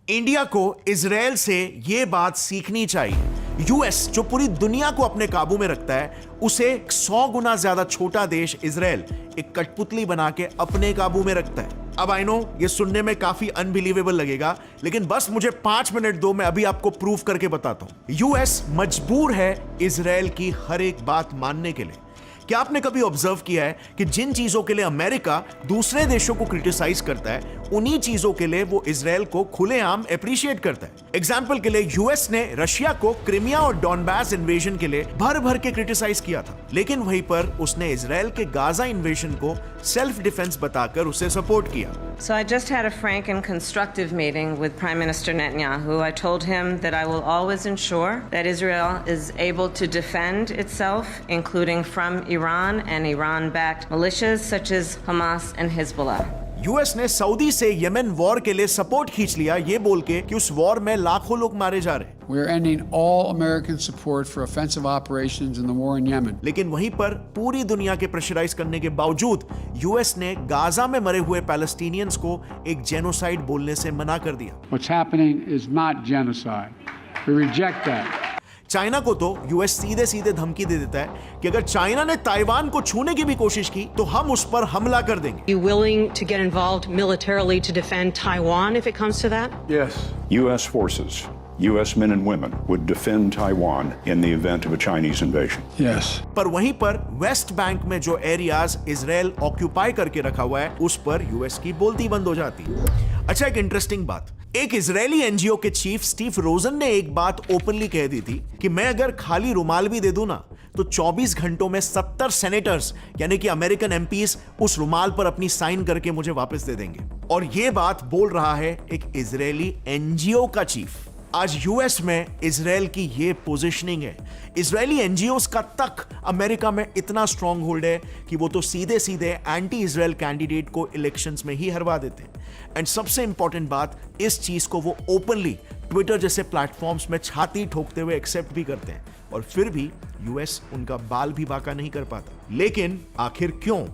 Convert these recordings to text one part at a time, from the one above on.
India को Israel से ये बात सीखनी चाहिए। यूएस जो पूरी दुनिया को अपने काबू में रखता है, उसे 100 गुना ज्यादा छोटा देश इजराइल एक कठपुतली बना के अपने काबू में रखता है। अब आई नो ये सुनने में काफी अनबिलीवेबल लगेगा, लेकिन बस मुझे 5 मिनट दो, मैं अभी आपको प्रूफ करके बताता हूं। यूएस मजबूर है इजराइल की हर एक बात मानने के लिए। क्या आपने कभी ऑब्जर्व किया है कि जिन चीजों के लिए अमेरिका दूसरे देशों को क्रिटिसाइज करता है, उन्हीं चीजों के लिए वो इजराइल को खुलेआम एप्रिशिएट करता है। एग्जाम्पल के लिए यूएस ने रशिया को क्रीमिया और डॉनबास इन्वेजन के लिए भर भर के क्रिटिसाइज किया था, लेकिन वहीं पर उसने इजराइल के गाजा इन्वेजन को सेल्फ डिफेंस बताकर उसे सपोर्ट किया। So I just had a frank and constructive meeting with Prime Minister Netanyahu. I told him that I will always ensure that Israel is able to defend itself, including from Iran and Iran-backed militias such as Hamas and Hezbollah. US ने Saudi से Yemen war के लिए support खींच लिया, ये बोल के कि उस वॉर में लाखों लोग मारे जा रहे हैं। We are ending all American support for offensive operations in the war in Yemen. लेकिन वहीं पर पूरी दुनिया के प्रेशराइज करने के बावजूद यूएस ने गाजा में मरे हुए पैलेस्टीनियंस को एक जेनोसाइड बोलने से मना कर दिया। What's happening is not genocide. We reject that. China को तो यूएस सीधे सीधे धमकी दे देता है कि अगर चाइना ने ताइवान को छूने की भी कोशिश की तो हम उस पर हमला कर देंगे। You willing to get involved militarily to defend Taiwan if it comes to that? Yes. U.S. forces, U.S. men and women would defend Taiwan in the event of a Chinese invasion. Yes. पर वहीं पर West Bank में जो areas Israel occupy करके रखा हुआ है, उस पर यूएस की बोलती बंद हो जाती है। अच्छा, एक इंटरेस्टिंग बात, एक इजरायली एनजीओ के चीफ स्टीव रोजन ने एक बात ओपनली कह दी थी कि मैं अगर खाली रुमाल भी दे दूं ना, तो 24 घंटों में 70 सेनेटर्स यानी कि अमेरिकन एमपीज उस रुमाल पर अपनी साइन करके मुझे वापस दे देंगे। और यह बात बोल रहा है एक इजरायली एनजीओ का चीफ। आज यूएस में इजराइल की ये पोजीशनिंग है, इजरायली एनजीओस का तक अमेरिका में इतना स्ट्रॉन्ग होल्ड है कि वो तो सीधे सीधे एंटी इजराइल कैंडिडेट को इलेक्शंस में ही हरवा देते हैं। एंड सबसे इंपॉर्टेंट बात, इस चीज को वो ओपनली ट्विटर जैसे प्लेटफॉर्म्स में छाती ठोकते हुए एक्सेप्ट भी करते हैं, और फिर भी यूएस उनका बाल भी बाका नहीं कर पाता। लेकिन आखिर क्यों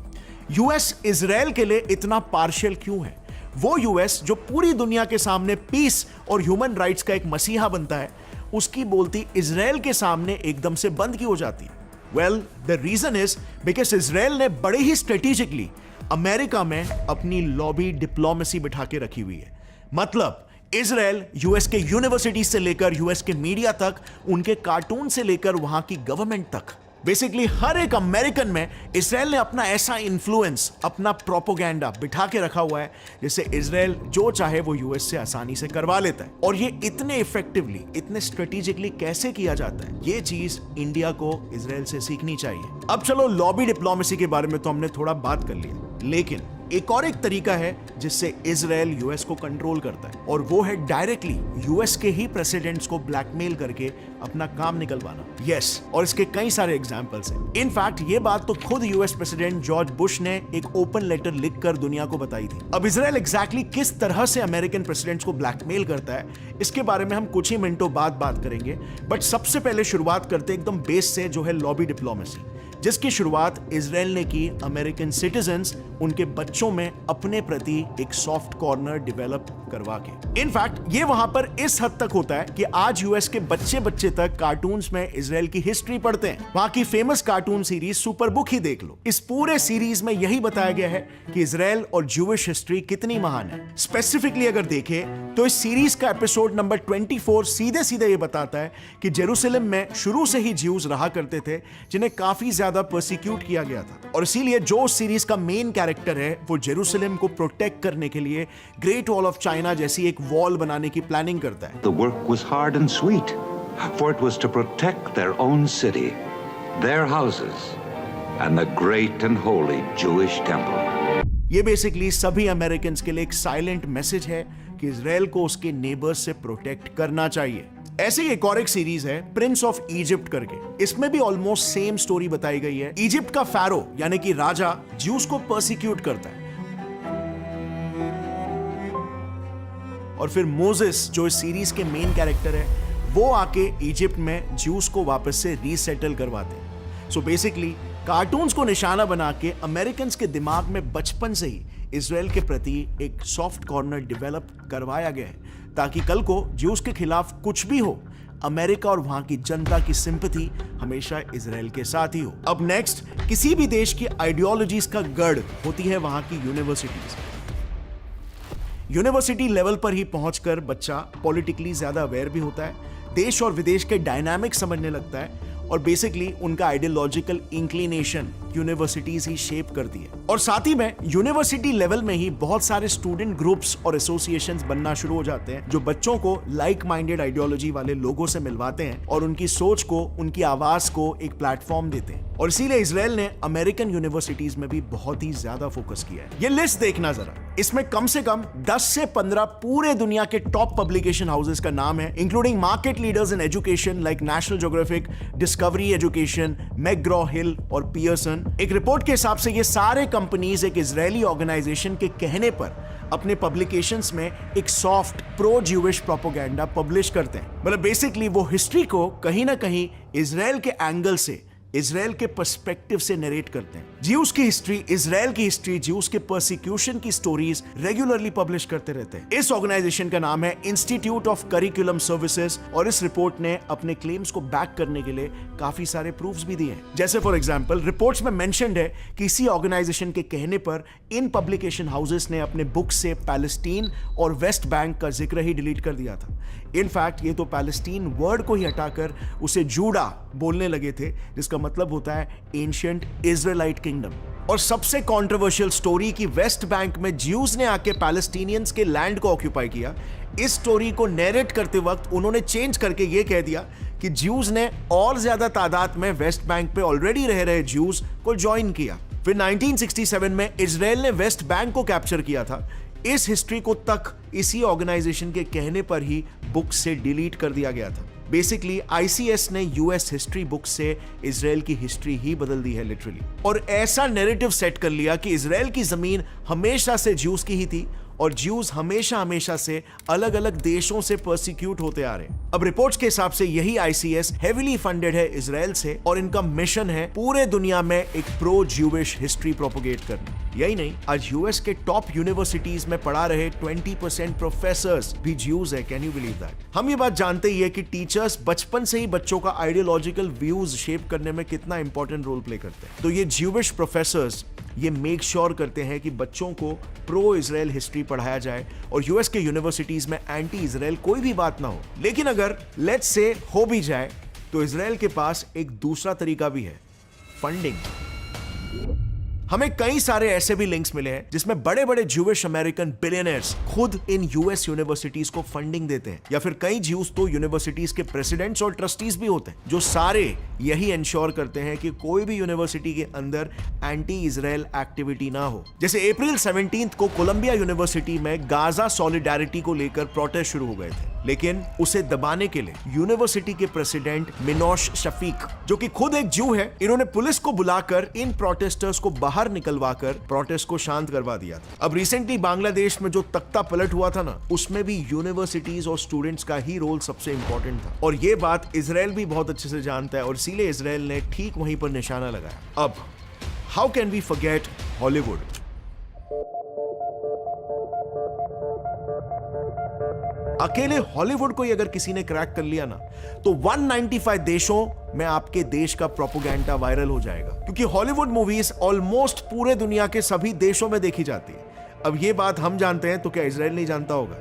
यूएस इजराइल के लिए इतना पार्शियल क्यों है? वो यूएस जो पूरी दुनिया के सामने पीस और ह्यूमन राइट्स का एक मसीहा बनता है, उसकी बोलती इजराइल के सामने एकदम से बंद की हो जाती है। Well, the reason is because Israel ने बड़े ही स्ट्रेटेजिकली अमेरिका में अपनी लॉबी डिप्लोमेसी बिठा के रखी हुई है। मतलब इजराइल यूएस के यूनिवर्सिटी से लेकर यूएस के मीडिया तक, उनके कार्टून से लेकर वहां की गवर्नमेंट तक, बेसिकली हर एक अमेरिकन में इजराइल ने अपना ऐसा इन्फ्लुएंस, अपना प्रोपोगेंडा बिठा के रखा हुआ है, जिससे इजराइल जो चाहे वो यूएस से आसानी से करवा लेता है। और ये इतने इफेक्टिवली, इतने स्ट्रेटेजिकली कैसे किया जाता है, ये चीज इंडिया को इजराइल से सीखनी चाहिए। अब चलो, लॉबी डिप्लोमेसी के बारे में तो हमने थोड़ा बात कर लिया, लेकिन एक और एक तरीका है जिससे इजराइल यूएस को कंट्रोल करता है, और वो है डायरेक्टली यूएस के ही प्रेसिडेंट्स को ब्लैकमेल करके अपना काम निकलवाना। यस, और इसके कई सारे एग्जांपल्स हैं। इनफैक्ट ये बात तो खुद यूएस प्रेसिडेंट जॉर्ज बुश ने एक ओपन लेटर लिखकर दुनिया को बताई थी। अब इजराइल एग्जैक्टली किस तरह से अमेरिकन प्रेसिडेंट्स को ब्लैकमेल करता है, इसके बारे में हम कुछ ही मिनटों बाद बात करेंगे। बट सबसे पहले शुरुआत करते एकदम बेस से, जो है लॉबी डिप्लोमेसी, जिसकी शुरुआत इजराइल ने की अमेरिकन सिटीजन्स, उनके बच्चों में अपने प्रति एक सॉफ्ट कॉर्नर डेवलप करवा के। इनफैक्ट ये वहां पर इस हद तक होता है कि आज यूएस के बच्चे बच्चे तक कार्टून्स में इजराइल की हिस्ट्री पढ़ते हैं। वहां की famous cartoon series super book ही देख लो, इस पूरे सीरीज में यही बताया गया है कि इजराइल और ज्यूइश हिस्ट्री कितनी महान है। स्पेसिफिकली अगर देखें तो इस सीरीज का एपिसोड नंबर 24 सीधे सीधे ये बताता है कि जेरूसलम में शुरू से ही ज्यूज रहा करते थे, जिन्हें काफी ज्यादा पर्सिक्यूट किया गया था। और इसीलिए जो सीरीज का मेन कैरेक्टर है, वो जेरूसलम को प्रोटेक्ट करने के लिए ग्रेट वॉल ऑफ चाइना जैसी एक वॉल बनाने की प्लानिंग करता है। The work was hard and sweet, for it was to protect their own city, their houses, and the great and holy Jewish temple. ये बेसिकली सभी अमेरिकन्स के लिए एक साइलेंट मैसेज है कि इजराइल को उसके नेबर्स से प्रोटेक्ट करना चाहिए। ऐसे ही एक और एक सीरीज है प्रिंस ऑफ इजिप्ट करके, इसमें भी ऑलमोस्ट सेम स्टोरी बताई गई है। इजिप्ट का फैरो यानी कि राजा ज्यूस को पर्सिक्यूट करता है, और फिर मोसेस जो इस सीरीज के मेन कैरेक्टर है, वो आके इजिप्ट में ज्यूस को वापस से रीसेटल करवाते हैं। सो बेसिकली कार्टून्स को निशाना बना के अमेरिकन्स के दिमाग में बचपन से ही इजराइल के प्रति एक सॉफ्ट कॉर्नर डेवलप करवाया गया है ताकि कल को ज्यूज के खिलाफ कुछ भी हो, अमेरिका और वहां की जनता की सिंपैथी हमेशा इजराइल के साथ ही हो। अब नेक्स्ट, किसी भी देश की आइडियोलॉजीज का गढ़ होती है वहां की यूनिवर्सिटीज। यूनिवर्सिटी लेवल पर ही पहुंचकर बच्चा पॉलिटिकली ज्यादा अवेयर भी होता है, देश और विदेश के डायनामिक्स समझने लगता है और बेसिकली उनका आइडियोलॉजिकल इंक्लिनेशन यूनिवर्सिटीज ही शेप करती है। और साथ ही में यूनिवर्सिटी लेवल में ही बहुत सारे स्टूडेंट ग्रुप्स और एसोसिएशंस बनना शुरू हो जाते हैं जो बच्चों को लाइक माइंडेड आइडियोलॉजी वाले लोगों से मिलवाते हैं और उनकी सोच को, उनकी आवाज को एक प्लेटफॉर्म देते हैं। और इसीलिए इजराइल ने अमेरिकन यूनिवर्सिटीज में भी बहुत ही ज्यादा फोकस किया है। ये लिस्ट देखना जरा, इसमें कम से कम 10 से 15 पूरे दुनिया के टॉप पब्लिकेशन हाउसेस का नाम है, including market leaders in education like National Geographic, Discovery Education, McGraw Hill और पियर्सन। एक रिपोर्ट के हिसाब से ये सारे कंपनीज एक इजरायली ऑर्गेनाइजेशन के कहने पर अपने पब्लिकेशंस में एक soft pro Jewish propaganda publish करते हैं। मतलब बेसिकली वो हिस्ट्री को कहीं ना कहीं इजराइल के एंगल से, इजराइल के पर्सपेक्टिव से नरेट करते हैं। ज्यूस की हिस्ट्री, इजराइल की हिस्ट्री, ज्यूस के परसिक्यूशन की स्टोरीज रेगुलरली पब्लिश करते रहते हैं। इस ऑर्गेनाइजेशन का नाम है इंस्टीट्यूट ऑफ करिकुलम सर्विसेज और इस रिपोर्ट ने अपने क्लेम्स को बैक करने के लिए काफी सारे प्रूफ्स भी दिए हैं। जैसे फॉर एग्जांपल रिपोर्ट्स में मेंशन्ड है कि इसी ऑर्गेनाइजेशन के कहने पर इन पब्लिकेशन हाउसेस ने अपने बुक से पैलेस्टीन और वेस्ट बैंक का जिक्र ही डिलीट कर दिया था। इनफैक्ट ये तो पैलेस्टीन वर्ड को ही हटाकर उसे जूडा बोलने लगे थे, जिसका मतलब होता है एंशिएंट इजराइलाइट किंगडम। और सबसे कंट्रोवर्शियल स्टोरी कि वेस्ट बैंक में ज्यूज ने आके पैलेस्टीनियंस के लैंड को ऑक्यूपाई किया, इस स्टोरी को नैरेट करते वक्त उन्होंने चेंज करके यह कह दिया कि ज्यूज ने और ज्यादा तादाद में वेस्ट बैंक पे ऑलरेडी रह रहे ज्यूज को ज्वाइन किया। फिर 1967 में इजराइल ने वेस्ट बैंक को कैप्चर किया था। इस हिस्ट्री को तक इसी ऑर्गेनाइजेशन के कहने पर ही बुक से डिलीट कर दिया गया था। बेसिकली आईसीएस ने यूएस हिस्ट्री बुक से इजराइल की हिस्ट्री ही बदल दी है लिटरली, और ऐसा नैरेटिव सेट कर लिया कि इजराइल की जमीन हमेशा से ज्यूज की ही थी और ज्यूज हमेशा से अलग अलग देशों से परसिक्यूट होते आ रहे हैं। अब रिपोर्ट्स के हिसाब से यही आईसीएस हेवीली फंडेड है इजराइल से और इनका मिशन है पूरे दुनिया में एक प्रो ज्यूइश हिस्ट्री प्रोपोगेट करना। यही नहीं, आज यूएस के टॉप यूनिवर्सिटीज में पढ़ा रहे 20% प्रोफेसर्स भी ज्यूज है। Can you believe that? हम ये बात जानते ही है कि टीचर्स बचपन से ही बच्चों का आइडियोलॉजिकल व्यूज शेप करने में कितना इंपॉर्टेंट रोल प्ले करते हैं। तो ये ज्यूइश प्रोफेसर्स ये मेक श्योर करते हैं कि बच्चों को प्रो इजराइल हिस्ट्री पढ़ाया जाए और यूएस के यूनिवर्सिटीज में एंटी इजराइल कोई भी बात ना हो। लेकिन अगर लेट्स से हो भी जाए तो इजराइल के पास एक दूसरा तरीका भी है, फंडिंग। हमें कई सारे ऐसे भी लिंक्स मिले हैं जिसमें बड़े बड़े ज्यूइश अमेरिकन बिलियनर्स खुद इन यूएस यूनिवर्सिटीज को फंडिंग देते हैं, या फिर कई ज्यूज तो यूनिवर्सिटीज के प्रेसिडेंट्स और ट्रस्टीज भी होते हैं जो सारे यही इंश्योर करते हैं कि कोई भी यूनिवर्सिटी के अंदर एंटी इजराइल एक्टिविटी ना हो। जैसे अप्रैल 17 को कोलंबिया यूनिवर्सिटी में गाजा सॉलिडारिटी को लेकर प्रोटेस्ट शुरू हो गए थे, लेकिन उसे दबाने के लिए यूनिवर्सिटी के प्रेसिडेंट मिनोश शफीक, जो कि खुद एक ज्यू है, इन्होंने पुलिस को बुलाकर इन प्रोटेस्टर्स को बाहर निकलवाकर प्रोटेस्ट को शांत करवा दिया था। अब रिसेंटली बांग्लादेश में जो तख्ता पलट हुआ था ना, उसमें भी यूनिवर्सिटीज और स्टूडेंट्स का ही रोल सबसे इंपॉर्टेंट था और ये बात इजराइल भी बहुत अच्छे से जानता है और इसीलिए इजराइल ने ठीक वहीं पर निशाना लगाया। अब how can we forget Hollywood? अकेले हॉलीवुड को ही अगर किसी ने क्रैक कर लिया ना, तो 195 देशों में आपके देश का प्रोपेगेंडा वायरल हो जाएगा, क्योंकि हॉलीवुड मूवीज ऑलमोस्ट पूरे दुनिया के सभी देशों में देखी जाती है। अब ये बात हम जानते हैं तो क्या इजराइल नहीं जानता होगा?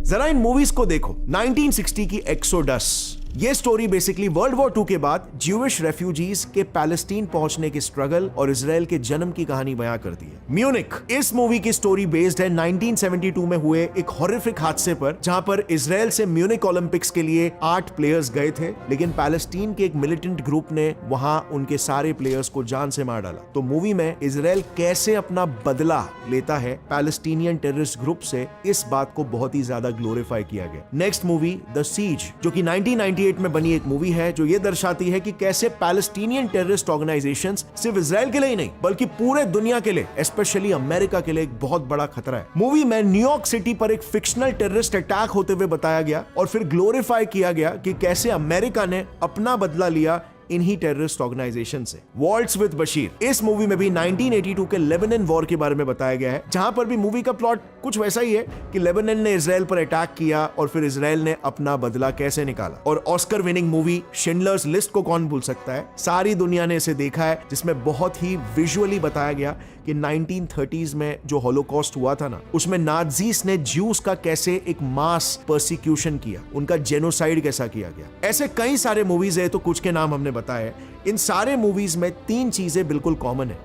जरा इन मूवीज को देखो। 1960 की एक्सोडस, ये स्टोरी बेसिकली वर्ल्ड वॉर 2 के बाद ज्यूइश रेफ्यूजीज के पैलेस्टीन पहुंचने के स्ट्रगल और इजराइल के जन्म की कहानी बयां करती है। म्यूनिक, इस मूवी की स्टोरी बेस्ड है 1972 में हुए एक हॉरिफिक हादसे पर, जहां पर इजराइल से म्यूनिक ओलंपिक्स के लिए 8 प्लेयर्स गए थे, लेकिन पैलेस्टीन के एक मिलिटेंट ग्रुप ने वहां उनके सारे प्लेयर्स को जान से मार डाला। तो मूवी में इजराइल कैसे अपना बदला लेता है पैलेस्टीनियन टेररिस्ट ग्रुप से, इस बात को बहुत ही ज्यादा ग्लोरीफाई किया गया। नेक्स्ट मूवी द सीज, जो कि 1998 में बनी एक मूवी है, जो ये दर्शाती है कि कैसे पैलेस्टीनियन टेररिस्ट ऑर्गेनाइजेशंस सिर्फ इजराइल के लिए ही नहीं बल्कि पूरे दुनिया के लिए, स्पेशली अमेरिका के लिए एक बहुत बड़ा खतरा है। मूवी में न्यूयॉर्क सिटी पर एक फिक्शनल टेररिस्ट अटैक होते हुए बताया गया और फिर ग्लोरीफाई किया गया कि कैसे अमेरिका ने अपना बदला लिया इन्हीं टेररिस्ट ऑर्गेनाइजेशन से। वॉल्ट्स विद बशीर, इस मूवी में भी 1982 के लेबनान वॉर के बारे में बताया गया है, जहां पर भी मूवी का प्लॉट कुछ वैसा ही है कि लेबनान ने इजराइल पर अटैक किया और फिर इजराइल ने अपना बदला कैसे निकाला। और Oscar winning movie Schindler's list को कौन भूल सकता है, सारी दुनिया ने इसे देखा है, जिसमें बहुत ही विजुअली बताया गया कि 1930s में जो हॉलोकॉस्ट हुआ था ना, उसमें नाज़ीस ने ज्यूस का कैसे एक मास परसिक्यूशन किया, उनका जेनोसाइड कैसा किया गया। ऐसे कई सारे मूवीज है, तो कुछ के नाम हमने बताए। इन सारे मूवीज में 3 चीजें बिल्कुल कॉमन है।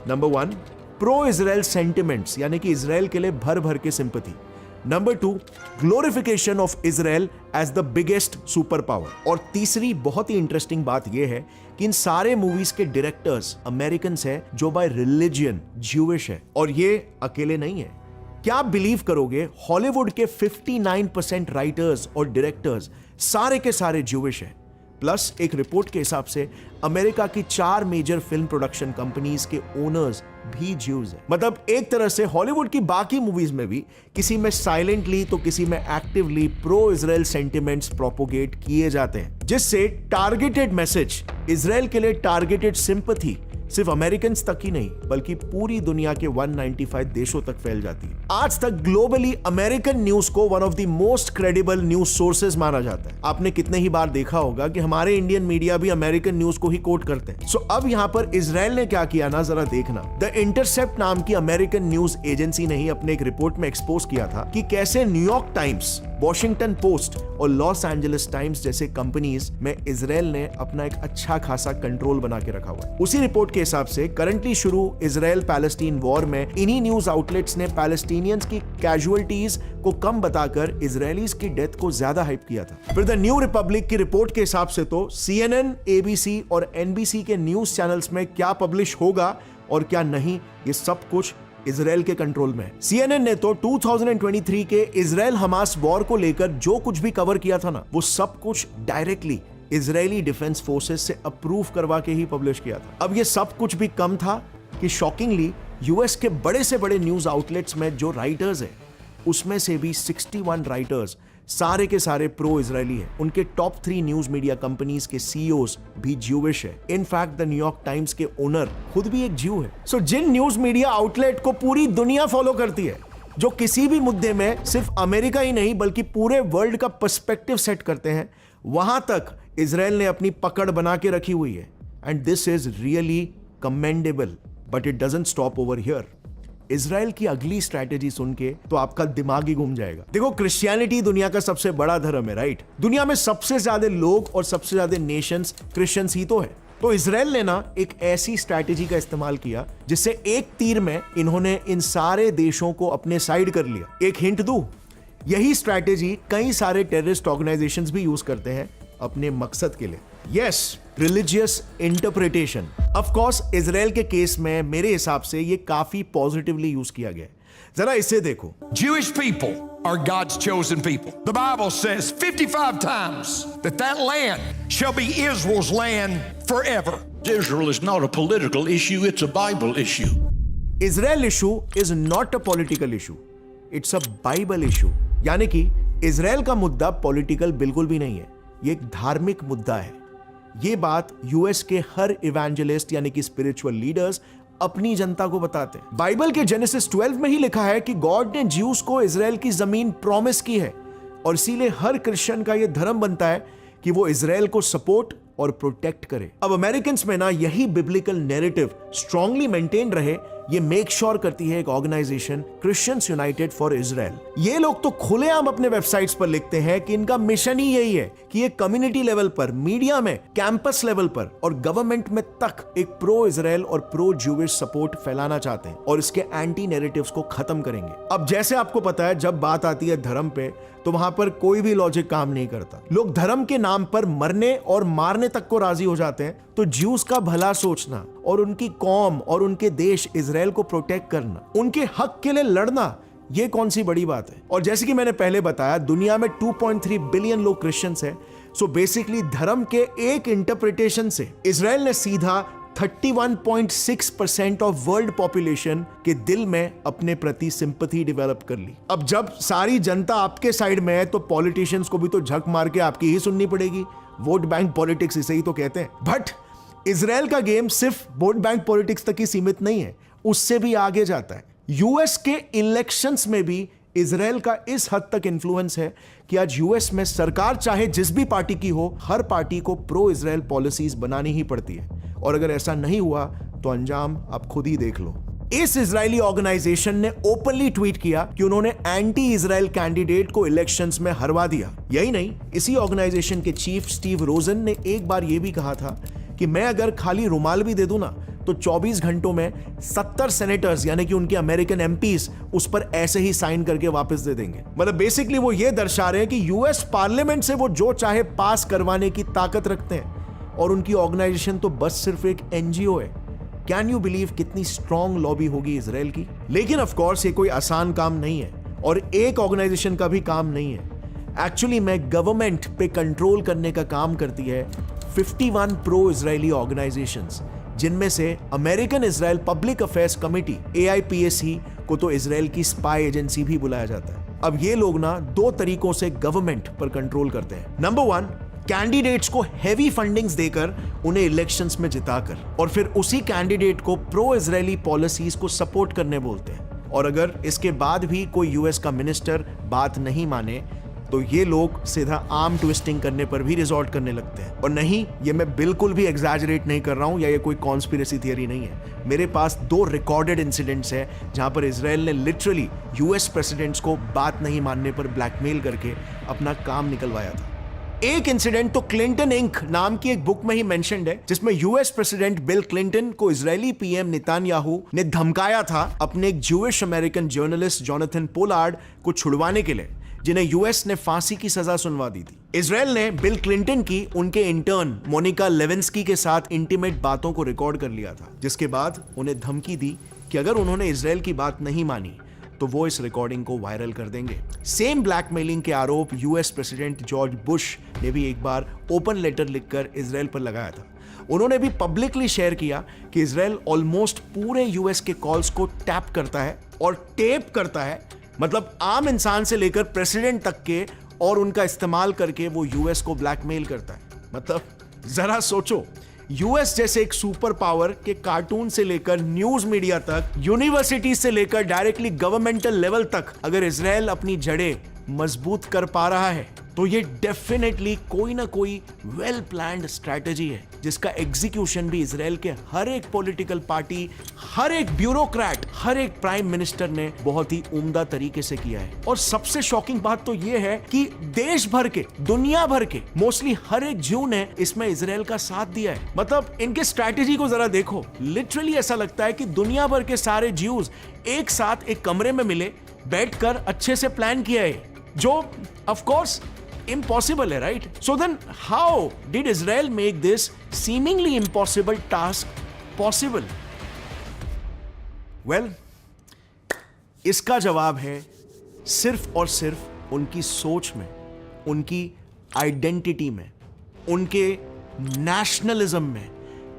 नंबर 1, प्रो इजराइल सेंटिमेंट्स, यानी कि इजराइल के लिए भर भर के sympathy. Number 2, glorification of Israel as the biggest super power. और तीसरी बहुत ही इंटरेस्टिंग बात यह है कि इन सारे मूवीज के डायरेक्टर्स अमेरिकन है जो बाय रिलीजन ज्यूइश है, और ये अकेले नहीं है। क्या आप बिलीव करोगे, हॉलीवुड के 59% राइटर्स और डायरेक्टर्स सारे के सारे ज्यूइश हैं। प्लस एक रिपोर्ट के हिसाब से अमेरिका की 4 मेजर फिल्म प्रोडक्शन कंपनीज के ओनर्स भी ज्यूज हैं। मतलब एक तरह से हॉलीवुड की बाकी मूवीज में भी किसी में साइलेंटली तो किसी में actively pro Israel sentiments propagate किए जाते हैं, जिससे टारगेटेड मैसेज, इजराइल के लिए टारगेटेड सिंपैथी सिर्फ अमेरिकन तक ही नहीं बल्कि पूरी दुनिया के 195 देशों तक फैल जाती है। आज तक ग्लोबली अमेरिकन न्यूज को one of the most credible news sources माना जाता है। आपने कितने ही बार देखा होगा कि हमारे इंडियन मीडिया भी अमेरिकन न्यूज को ही कोट करते हैं। सो अब यहां पर इजराइल ने क्या किया ना, जरा देखना। द इंटरसेप्ट नाम की अमेरिकन न्यूज एजेंसी ने ही अपने एक रिपोर्ट में एक्सपोज किया था कि कैसे न्यूयॉर्क टाइम्स, वॉशिंगटन पोस्ट और लॉस एंजलिस टाइम्स जैसे कंपनीज में इजराइल ने अपना एक अच्छा खासा कंट्रोल बना के रखा हुआ है। उसी रिपोर्ट के हिसाब से करंटली शुरू इजराइल पैलेस्टीन वॉर में इन्हीं न्यूज आउटलेट्स ने पैलेस्टीनियंस की कैजुअलिटीज को कम बताकर इजरायलीज की डेथ को ज्यादा हाइप किया था। फिर द न्यू रिपब्लिक की रिपोर्ट के हिसाब से तो CNN, ABC और NBC के न्यूज चैनल्स में क्या पब्लिश होगा और क्या नहीं, ये सब कुछ इजराइल के कंट्रोल में है। CNN ने तो 2023 के इजराइल हमास वॉर को लेकर जो कुछ भी कवर किया था ना, वो सब कुछ डायरेक्टली इजरायली डिफेंस फोर्सेस से अप्रूव करवा के ही पब्लिश किया था। अब ये सब कुछ भी कम था कि शॉकिंगली यूएस के बड़े से बड़े न्यूज आउटलेट्स में जो राइटर्स हैं, उसमें से भी 61 राइटर्स सारे के सारे प्रो इजरायली हैं। उनके टॉप 3 न्यूज मीडिया कंपनीज के CEOs भी ज्यूइश है। इनफैक्ट द न्यूयॉर्क टाइम्स के ओनर खुद भी एक ज्यू है। सो जिन न्यूज मीडिया आउटलेट को पूरी दुनिया फॉलो करती है, जो किसी भी मुद्दे में सिर्फ अमेरिका ही नहीं बल्कि पूरे वर्ल्ड का पर्सपेक्टिव सेट करते हैं, वहां तक इजराइल ने अपनी पकड़ बना के रखी हुई है। And this is really commendable, but it doesn't stop over here. Israel की अगली स्ट्रैटेजी सुन के तो आपका दिमाग ही घूम जाएगा। देखो, क्रिश्चियनिटी दुनिया का सबसे बड़ा धर्म है, राइट? दुनिया में सबसे ज्यादा लोग और सबसे ज्यादा नेशंस क्रिश्चियंस ही तो है। तो इजराइल ने ना एक ऐसी स्ट्रैटेजी का इस्तेमाल किया जिससे एक तीर में इन्होंने इन सारे देशों को अपने साइड कर लिया। एक हिंट दूं, यही स्ट्रैटेजी कई सारे टेररिस्ट ऑर्गेनाइजेशंस भी यूज करते हैं अपने मकसद के लिए। Yes, religious interpretation. Of course Israel के केस में मेरे हिसाब से ये काफी पॉजिटिवली यूज किया गया है। जरा इसे देखो। Jewish people are God's chosen people. The Bible says 55 times that land shall be Israel's land forever. Israel is not a political issue, it's a Bible issue. Israel issue is not a political issue. It's a Bible issue. यानी कि Israel का मुद्दा political बिल्कुल भी नहीं है, ये एक धार्मिक मुद्दा है। ये बात यूएस के हर इवेंजलिस्ट यानी कि स्पिरिचुअल लीडर्स अपनी जनता को बताते हैं। बाइबल के जेनेसिस 12 में ही लिखा है कि गॉड ने ज्यूस को इजराइल की जमीन प्रॉमिस की है, और इसीलिए हर क्रिश्चियन का यह धर्म बनता है कि वो इजराइल को सपोर्ट और प्रोटेक्ट करे। अब अमेरिकन में ना यही बिब्लिकल नैरेटिव स्ट्रांगली मेंटेन रहे, ये मेक श्योर करती है एक organisation Christians United for Israel. ये लोग तो खुलेआम अपने वेबसाइट्स पर लिखते हैं कि इनका मिशन ही यही है कि ये कम्युनिटी लेवल पर, मीडिया में, कैंपस लेवल पर और गवर्नमेंट में तक एक प्रो इजराइल और प्रो ज्यूइश सपोर्ट फैलाना चाहते हैं और इसके एंटी नैरेटिव्स को खत्म करेंगे। अब जैसे आपको पता है, जब बात आती है धर्म पे तो वहां पर कोई भी लॉजिक काम नहीं करता। लोग धर्म के नाम पर मरने और मारने तक को राजी हो जाते हैं। तो ज्यूस का भला सोचना और उनकी कौम और उनके देश इजराइल को प्रोटेक्ट करना, उनके हक के लिए लड़ना, ये कौन सी बड़ी बात है। और जैसे कि मैंने पहले बताया, दुनिया में 2.3 बिलियन लोग क्रिश्चियंस हैं। सो बेसिकली धर्म के एक इंटरप्रिटेशन से इजराइल ने सीधा 31.6% ऑफ वर्ल्ड पॉपुलेशन के दिल में अपने प्रति सिंपैथी डेवलप कर ली। अब जब सारी जनता आपके साइड में है तो पॉलिटिशियंस को भी तो झक मार के आपकी ही सुननी पड़ेगी। वोट बैंक पॉलिटिक्स इसे ही तो कहते हैं। बट इजराइल का गेम सिर्फ वोट बैंक पॉलिटिक्स तक ही सीमित नहीं है, उससे भी आगे जाता है। यूएस के इलेक्शंस में भी इजराइल का इस हद तक इन्फ्लुएंस है कि आज यूएस में सरकार चाहे जिस भी पार्टी की हो, हर पार्टी को प्रो इजराइल पॉलिसीज बनानी ही पड़ती है। और अगर ऐसा नहीं हुआ तो अंजाम आप खुद ही देख लो। इस इजरायली ऑर्गेनाइजेशन ने ओपनली ट्वीट किया कि उन्होंने एंटी इजराइल कैंडिडेट को इलेक्शंस में हरवा दिया। यही नहीं, इसी ऑर्गेनाइजेशन के चीफ स्टीव रोजन ने एक बार यह भी कहा था कि मैं अगर खाली रुमाल भी दे दूं ना तो 24 घंटों में 70 सेनेटर्स यानी कि उनके अमेरिकन एमपीज उस पर ऐसे ही साइन करके वापस दे देंगे। मतलब बेसिकली वो ये दर्शा रहे हैं कि यूएस पार्लियामेंट से वो जो चाहे पास करवाने की ताकत रखते हैं और उनकी ऑर्गेनाइजेशन तो बस सिर्फ एक एनजीओ है। कैन यू बिलीव कितनी स्ट्रॉन्ग लॉबी होगी इजराइल की। लेकिन ऑफ कोर्स ये कोई आसान काम नहीं है और एक ऑर्गेनाइजेशन का भी काम नहीं है। एक्चुअली में गवर्नमेंट पे कंट्रोल करने का काम करती है 51 प्रो इजरायली ऑर्गेनाइजेशंस, जिनमें से American Israel public affairs committee AIPAC को तो इजराइल की स्पाई एजेंसी भी बुलाया जाता है। अब ये लोग ना दो तरीकों से गवर्नमेंट पर कंट्रोल करते हैं। नंबर 1, कैंडिडेट्स को हेवी फंडिंग्स देकर उन्हें इलेक्शंस में जिताकर और फिर उसी कैंडिडेट को प्रो इजरायली पॉलिसीज को सपोर्ट करने बोलते हैं। और अगर इसके बाद भी कोई यूएस का मिनिस्टर बात नहीं माने तो ये लोग सीधा आर्म ट्विस्टिंग करने पर भी रिजॉर्ट करने लगते हैं। और नहीं, ये मैं बिल्कुल भी एग्जैजरेट नहीं कर रहा हूं या ये कोई कॉन्स्पिरेसी थियरी नहीं है। मेरे पास 2 रिकॉर्डेड इंसिडेंट्स हैं जहां पर इजराइल ने लिटरली यूएस प्रेसिडेंट्स को बात नहीं मानने पर ब्लैकमेल करके अपना काम निकलवाया था। एक इंसिडेंट तो क्लिंटन इंक नाम की एक बुक में ही मेंशन्ड है, जिसमें यूएस प्रेसिडेंट बिल क्लिंटन को इजरायली पीएम नेतन्याहू ने धमकाया था अपने एक Jewish American journalist Jonathan Pollard को छुड़वाने के लिए, जिन्हें यूएस ने फांसी की सजा सुनवा दी थी। इजराइल ने बिल क्लिंटन की उनके इंटर्न मोनिका लेविंस्की के साथ इंटीमेट बातों को रिकॉर्ड कर लिया था, जिसके बाद उन्हें धमकी दी कि अगर उन्होंने इजराइल की बात नहीं मानी तो वो इस रिकॉर्डिंग को वायरल कर देंगे। सेम ब्लैकमेलिंग के आरोप यूएस प्रेसिडेंट जॉर्ज बुश ने भी एक बार ओपन लेटर लिखकर इजराइल पर लगाया था। उन्होंने भी पब्लिकली शेयर किया कि इजराइल ऑलमोस्ट पूरे यूएस के कॉल्स को टैप करता है और टेप करता है, मतलब आम इंसान से लेकर प्रेसिडेंट तक के, और उनका इस्तेमाल करके वो यूएस को ब्लैकमेल करता है। मतलब जरा सोचो, यूएस जैसे एक सुपर पावर के कार्टून से लेकर न्यूज मीडिया तक, यूनिवर्सिटी से लेकर डायरेक्टली गवर्नमेंटल लेवल तक अगर इजराइल अपनी जड़ें मजबूत कर पा रहा है तो ये डेफिनेटली कोई ना कोई वेल प्लान्ड स्ट्रैटेजी है, जिसका एग्जीक्यूशन भी इजराइल के हर एक पॉलिटिकल पार्टी, हर एक ब्यूरोक्रेट, हर एक प्राइम मिनिस्टर ने बहुत ही उम्दा तरीके से किया है। और सबसे शॉकिंग बात तो ये है कि देश भर के, दुनिया भर के मोस्टली हर एक ज्यू ने इसमें इजराइल का साथ दिया है। मतलब इनके स्ट्रैटेजी को जरा देखो, लिटरली ऐसा लगता है कि दुनिया भर के सारे ज्यूज एक साथ एक कमरे में मिले, बैठकर अच्छे से प्लान किया है, जो ऑफ कोर्स impossible है, right? So then how did Israel make this seemingly impossible task possible? Well, इसका जवाब है सिर्फ और सिर्फ उनकी सोच में, उनकी आइडेंटिटी में, उनके नेशनलिज्म में,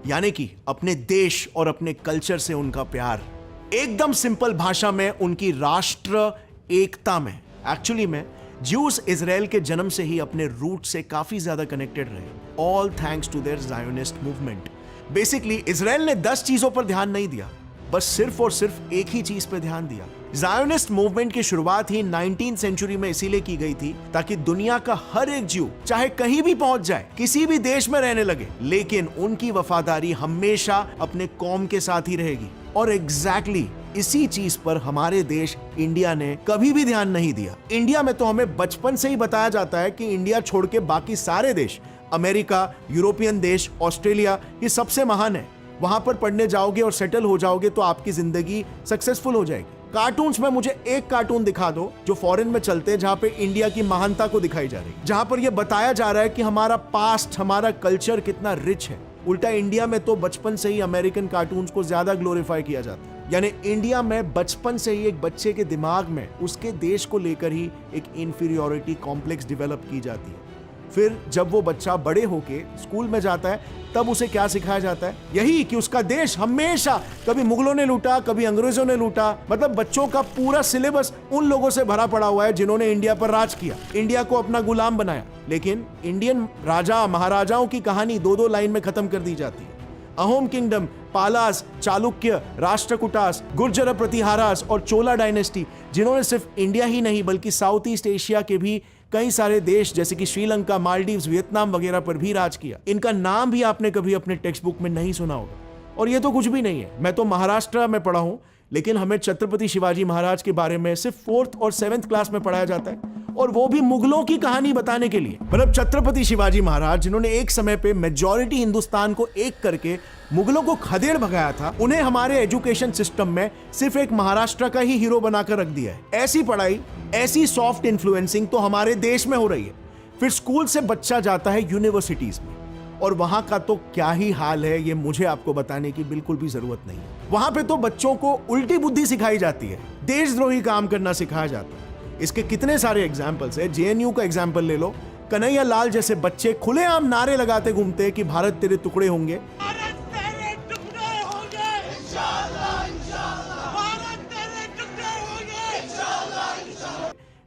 यानी कि अपने देश और अपने कल्चर से उनका प्यार। एकदम सिंपल भाषा में उनकी राष्ट्र एकता में। एक्चुअली में ज्यूस इजराइल के जन्म से ही अपने रूट से काफी ज्यादा कनेक्टेड रहे, all thanks to their Zionist movement. Basically Israel ने 10 चीजों पर ध्यान नहीं दिया, बस सिर्फ और सिर्फ एक ही चीज पर ध्यान दिया। ज़ायोनिस्ट मूवमेंट की शुरुआत ही 19th सेंचुरी में इसीलिए की गई थी ताकि दुनिया का हर एक ज्यू चाहे कहीं भी पहुंच जाए, किसी भी देश में रहने लगे, लेकिन उनकी वफादारी हमेशा अपने कौम के साथ ही रहेगी। और एग्जैक्टली इसी चीज पर हमारे देश इंडिया ने कभी भी ध्यान नहीं दिया। इंडिया में तो हमें बचपन से ही बताया जाता है कि इंडिया छोड़ के बाकी सारे देश, अमेरिका, यूरोपियन देश, ऑस्ट्रेलिया, ये सबसे महान है। वहां पर पढ़ने जाओगे और सेटल हो जाओगे तो आपकी जिंदगी सक्सेसफुल हो जाएगी। कार्टून्स में मुझे एक कार्टून दिखा दो जो फॉरेन में चलते हैं, जहां पे इंडिया की महानता को दिखाई जा रही है, जहां पर यह बताया जा रहा है कि हमारा पास्ट, हमारा कल्चर कितना रिच है। उल्टा इंडिया में तो बचपन से ही अमेरिकन कार्टून्स को ज्यादा ग्लोरीफाई किया जाता है। यानी इंडिया में बचपन से ही एक बच्चे के दिमाग में उसके देश को लेकर ही एक इंफीरियोरिटी कॉम्प्लेक्स डेवलप की जाती है। फिर जब वो बच्चा बड़े होके स्कूल में जाता है तब उसे क्या सिखाया जाता है? यही कि उसका देश हमेशा कभी मुगलों ने लूटा, कभी अंग्रेजों ने लूटा। मतलब बच्चों का पूरा सिलेबस उन लोगों से भरा पड़ा हुआ है जिन्होंने इंडिया पर राज किया, इंडिया को अपना गुलाम बनाया। लेकिन इंडियन राजा महाराजाओं की कहानी 2-2 लाइन में खत्म कर दी जाती है। अहोम किंगडम, पालास, चालुक्य, राष्ट्रकूटास, गुर्जर प्रतिहारास और चोला डायनेस्टी, जिन्होंने सिर्फ इंडिया ही नहीं बल्कि साउथ ईस्ट एशिया के भी कई सारे देश जैसे कि श्रीलंका, मालदीव्स, वियतनाम वगैरह पर भी राज किया। इनका नाम भी आपने कभी अपने टेक्स्ट बुक में नहीं सुना होगा। और ये तो कुछ भी नहीं है। मैं तो महाराष्ट्र में पढ़ा हूं, लेकिन हमें छत्रपति शिवाजी महाराज के बारे में सिर्फ 4th और 7th क्लास में पढ़ाया जाता है, और वो भी मुगलों की कहानी बताने के लिए। मतलब छत्रपति शिवाजी महाराज जिन्होंने एक समय पे मेजॉरिटी हिंदुस्तान को एक करके मुगलों को खदेड़ भगाया था, उन्हें हमारे एजुकेशन सिस्टम में सिर्फ एक महाराष्ट्र का ही हीरो बनाकर रख दिया है। ऐसी पढ़ाई, ऐसी सॉफ्ट इन्फ्लुएंसिंग तो हमारे देश में हो रही है। फिर स्कूल से बच्चा जाता है यूनिवर्सिटीज में, और वहां का तो क्या ही हाल है ये मुझे आपको बताने की बिल्कुल भी जरूरत नहीं है। वहां पे तो बच्चों को उल्टी बुद्धि सिखाई जाती है, देशद्रोही काम करना सिखाया जाता है। इसके कितने सारे एग्जाम्पल्स है। जेएनयू का एग्जाम्पल ले लो। कन्हैया लाल जैसे बच्चे खुलेआम नारे लगाते घूमते हैं कि भारत तेरे टुकड़े होंगे,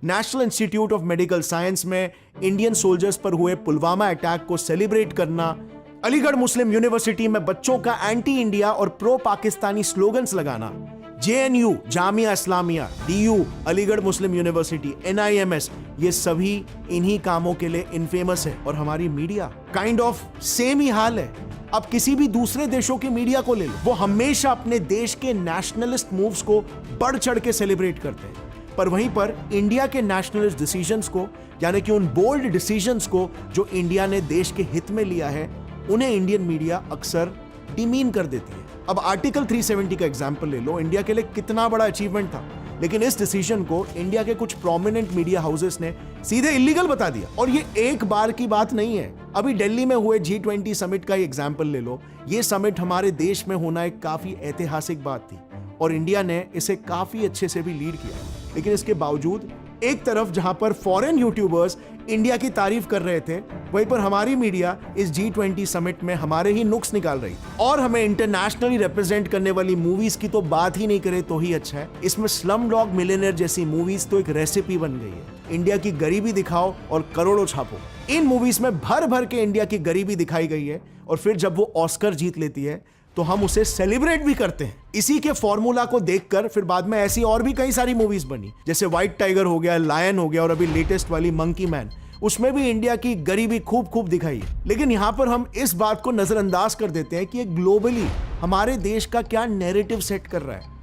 national institute of medical science में इंडियन सोल्जर्स पर हुए पुलवामा अटैक को सेलिब्रेट करना, अलीगढ़ मुस्लिम यूनिवर्सिटी में बच्चों का एंटी इंडिया और प्रो पाकिस्तानी स्लोगन्स लगाना, जेएनयू, जामिया इस्लामिया, डीयू, अलीगढ़ मुस्लिम यूनिवर्सिटी, एनआईएमएस, ये सभी इन्हीं कामों के लिए इनफेमस है। और हमारी मीडिया काइंड ऑफ सेम ही हाल है। अब किसी भी दूसरे देशों की मीडिया को ले लो, वो हमेशा अपने देश के नेशनलिस्ट मूव्स को बढ़ चढ़ के सेलिब्रेट करते हैं, पर वहीं पर इंडिया के नेशनलिस्ट डिसीजंस को, यानी कि उन बोल्ड डिसीजंस को जो इंडिया ने देश के हित में लिया है, उन्हें इंडियन मीडिया अक्सर डिमीन कर देती है। अब आर्टिकल 370 का एग्जांपल ले लो, इंडिया के लिए कितना बड़ा अचीवमेंट था, लेकिन इस डिसीजन को इंडिया के कुछ प्रोमिनेंट मीडिया हाउसेस ने सीधे इलीगल बता दिया। और ये एक बार की बात नहीं है। अभी दिल्ली में हुए G20 समिट का ही एग्जांपल ले लो। ये समिट हमारे देश में होना एक काफी ऐतिहासिक बात थी, और इंडिया ने इसे काफी अच्छे से भी लीड किया। लेकिन इसके बावजूद एक तरफ जहां पर फॉरेन यूट्यूबर्स इंडिया की तारीफ कर रहे थे, वहीं पर हमारी मीडिया इस G20 समिट में हमारे ही नुक्स निकाल रही थी। और हमें इंटरनेशनली रिप्रेजेंट करने वाली मूवीज की तो बात ही नहीं करे तो ही अच्छा है। इसमें स्लमडॉग मिलियनेयर जैसी मूवीज तो एक रेसिपी बन गई है। इंडिया की गरीबी दिखाओ और करोड़ों छापो। इन मूवीज में भर भर के इंडिया की गरीबी दिखाई गई है, और फिर जब वो ऑस्कर जीत लेती है तो हम उसे सेलिब्रेट भी करते हैं। इसी के फॉर्मूला को देखकर फिर बाद में ऐसी और भी कई सारी मूवीज बनी, जैसे व्हाइट टाइगर हो गया, लायन हो गया, और अभी लेटेस्ट वाली मंकी मैन। उसमें भी इंडिया की गरीबी खूब खूब दिखाई है। लेकिन यहां पर हम इस बात को नजरअंदाज कर देते हैं कि ग्लोबली हमारे देश का क्या नैरेटिव सेट कर रहा है,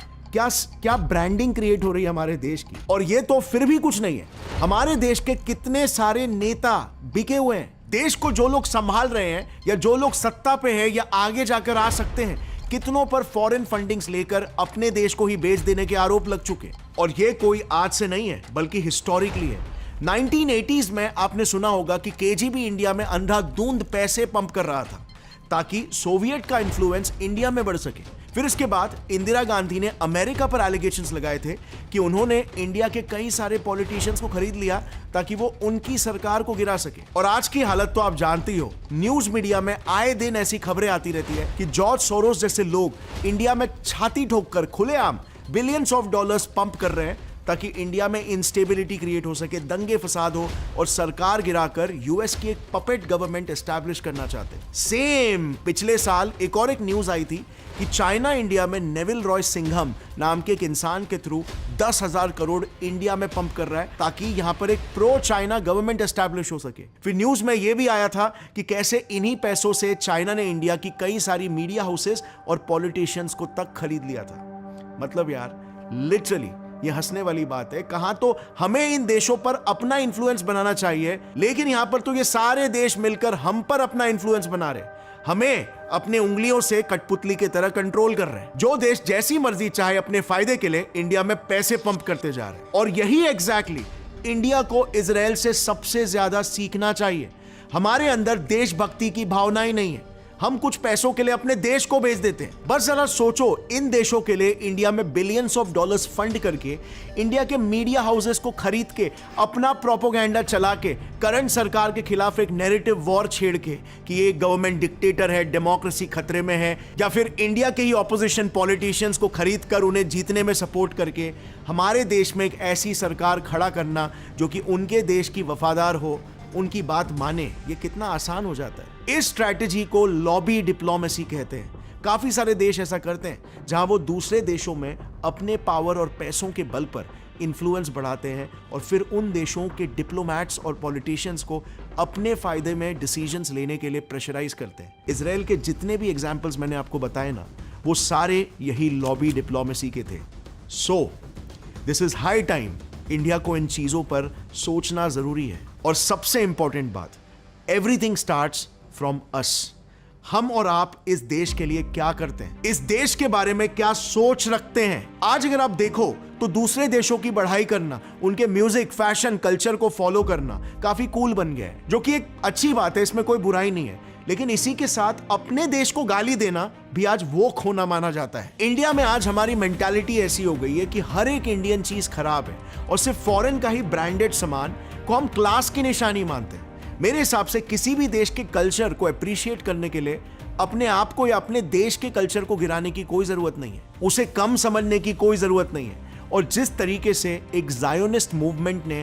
क्या ब्रांडिंग क्रिएट हो रही है हमारे देश की। और ये तो फिर भी कुछ नहीं है। हमारे देश के कितने सारे नेता बिके हुए हैं। देश को जो लोग संभाल रहे हैं, या जो लोग सत्ता पे हैं या आगे जाकर आ सकते हैं, कितनों पर फॉरेन फंडिंग्स लेकर अपने देश को ही बेच देने के आरोप लग चुके। और ये कोई आज से नहीं है, बल्कि हिस्टोरिकली है। 1980s में आपने सुना होगा कि केजीबी इंडिया में अंधाधुंध पैसे पंप कर रहा था ताकि सोवियत का इन्फ्लुएंस इंडिया में बढ़ सके। फिर इसके बाद इंदिरा गांधी ने अमेरिका पर एलिगेशंस लगाए थे कि उन्होंने इंडिया के कई सारे पॉलिटिशियंस को खरीद लिया ताकि वो उनकी सरकार को गिरा सके। और आज की हालत तो आप जानते ही हो। न्यूज मीडिया में आए दिन ऐसी खबरें आती रहती है कि जॉर्ज सोरोस जैसे लोग इंडिया में छाती ठोककर खुलेआम बिलियंस ऑफ डॉलर्स पंप कर रहे हैं ताकि इंडिया में इंस्टेबिलिटी क्रिएट हो सके, दंगे फसाद हो, और सरकार गिराकर यूएस की एक पपेट गवर्नमेंट एस्टैब्लिश करना चाहते हैं। सेम पिछले साल एक और न्यूज आई थी कि चाइना इंडिया में नेविल रॉय सिंघम नाम के एक इंसान के थ्रू 10,000 करोड़ इंडिया में पंप कर रहा है ताकि यहां पर एक प्रो चाइना गवर्नमेंट एस्टैब्लिश हो सके। फिर न्यूज में यह भी आया था कि कैसे इन्हीं पैसों से चाइना ने इंडिया की कई सारी मीडिया हाउसेस और पॉलिटिशियंस को तक खरीद लिया था। मतलब यार लिटरली ये हंसने वाली बात है। कहां तो हमें इन देशों पर अपना इन्फ्लुएंस बनाना चाहिए, लेकिन यहां पर तो ये सारे देश मिलकर हम पर अपना इन्फ्लुएंस बना रहे, हमें अपने उंगलियों से कठपुतली की तरह कंट्रोल कर रहे हैं। जो देश जैसी मर्जी चाहे अपने फायदे के लिए इंडिया में पैसे पंप करते जा रहे हैं। और यही एग्जैक्टली इंडिया को इजराइल से सबसे ज्यादा सीखना चाहिए। हमारे अंदर देशभक्ति की भावना ही नहीं है, हम कुछ पैसों के लिए अपने देश को भेज देते हैं। बस जरा सोचो, इन देशों के लिए इंडिया में बिलियंस ऑफ डॉलर्स फंड करके, इंडिया के मीडिया हाउसेस को खरीद के, अपना प्रोपोगेंडा चला के, करंट सरकार के खिलाफ एक नैरेटिव वॉर छेड़ के कि ये गवर्नमेंट डिक्टेटर है, डेमोक्रेसी खतरे में है, या फिर इंडिया के ही ऑपोजिशन पॉलिटिशियंस को खरीद कर उन्हें जीतने में सपोर्ट करके हमारे देश में एक ऐसी सरकार खड़ा करना जो कि उनके देश की वफादार हो, उनकी बात माने, ये कितना आसान हो जाता है। इस स्ट्रैटेजी को लॉबी डिप्लोमेसी कहते हैं। काफी सारे देश ऐसा करते हैं जहां वो दूसरे देशों में अपने पावर और पैसों के बल पर इन्फ्लुएंस बढ़ाते हैं और फिर उन देशों के डिप्लोमैट्स और पॉलिटिशियंस को अपने फायदे में डिसीजंस लेने के लिए प्रेशराइज करते हैं। इजराइल के जितने भी एग्जांपल्स मैंने आपको बताए ना, वो सारे यही लॉबी डिप्लोमेसी के थे। So this is high time India को इन चीजों पर सोचना जरूरी है। और सबसे इंपॉर्टेंट बात, एवरीथिंग स्टार्ट्स फ्रॉम अस। हम और आप इस देश के लिए क्या करते हैं, इस देश के बारे में क्या सोच रखते हैं। आज अगर आप देखो तो दूसरे देशों की बढ़ाई करना, उनके म्यूजिक, फैशन, कल्चर को फॉलो करना काफी कूल बन गया है, जो कि एक अच्छी बात है, इसमें कोई बुराई नहीं है। लेकिन इसी के साथ अपने देश को गाली देना भी आज वो खोना माना जाता है। इंडिया में आज हमारी मेंटालिटी ऐसी हो गई है कि हर एक इंडियन चीज खराब है और सिर्फ फॉरेन का ही ब्रांडेड सामान को हम क्लास की निशानी मानते हैं। मेरे हिसाब से किसी भी देश के कल्चर को अप्रिशिएट करने के लिए अपने आप को या अपने देश के कल्चर को गिराने की कोई जरूरत नहीं है, उसे कम समझने की कोई जरूरत नहीं है। और जिस तरीके से एक ज़ायोनिस्ट मूवमेंट ने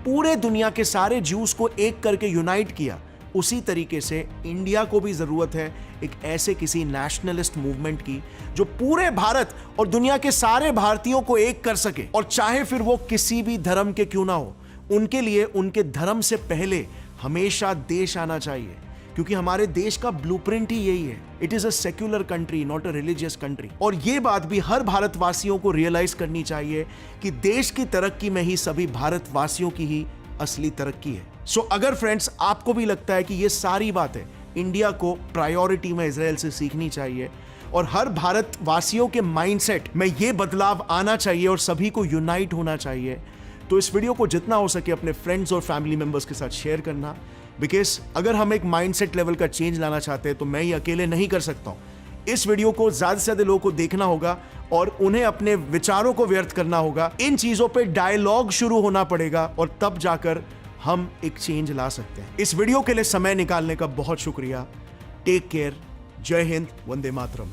पूरे दुनिया के सारे ज्यूज को एक करके यूनाइट किया, उसी तरीके से इंडिया को भी जरूरत है एक ऐसे किसी नेशनलिस्ट मूवमेंट की जो पूरे भारत और दुनिया के सारे भारतीयों को एक कर सके। और चाहे फिर वो किसी भी धर्म के क्यों ना हो, उनके लिए उनके धर्म से पहले हमेशा देश आना चाहिए, क्योंकि हमारे देश का ब्लूप्रिंट ही यही है। It is a secular country, not a religious country. और ये बात भी हर भारतवासियों को रियलाइज करनी चाहिए कि देश की तरक्की में ही सभी भारतवासियों की ही असली तरक्की है। सो अगर फ्रेंड्स आपको भी लगता है कि ये सारी बातें इंडिया को प्रायोरिटी में इजराइल से सीखनी चाहिए और हर भारतवासियों के माइंडसेट में ये बदलाव आना चाहिए और सभी को यूनाइट होना चाहिए, तो इस वीडियो को जितना हो सके अपने फ्रेंड्स और फैमिली मेंबर्स के साथ शेयर करना। बिकॉज अगर हम एक माइंडसेट लेवल का चेंज लाना चाहते हैं तो मैं ही अकेले नहीं कर सकता हूं। इस वीडियो को ज्यादा से ज्यादा लोगों को देखना होगा और उन्हें अपने विचारों को व्यक्त करना होगा। इन चीजों पे डायलॉग शुरू होना पड़ेगा और तब जाकर हम एक चेंज ला सकते हैं। इस वीडियो के लिए समय निकालने का बहुत शुक्रिया। Take care. जय हिंद। वंदे मातरम।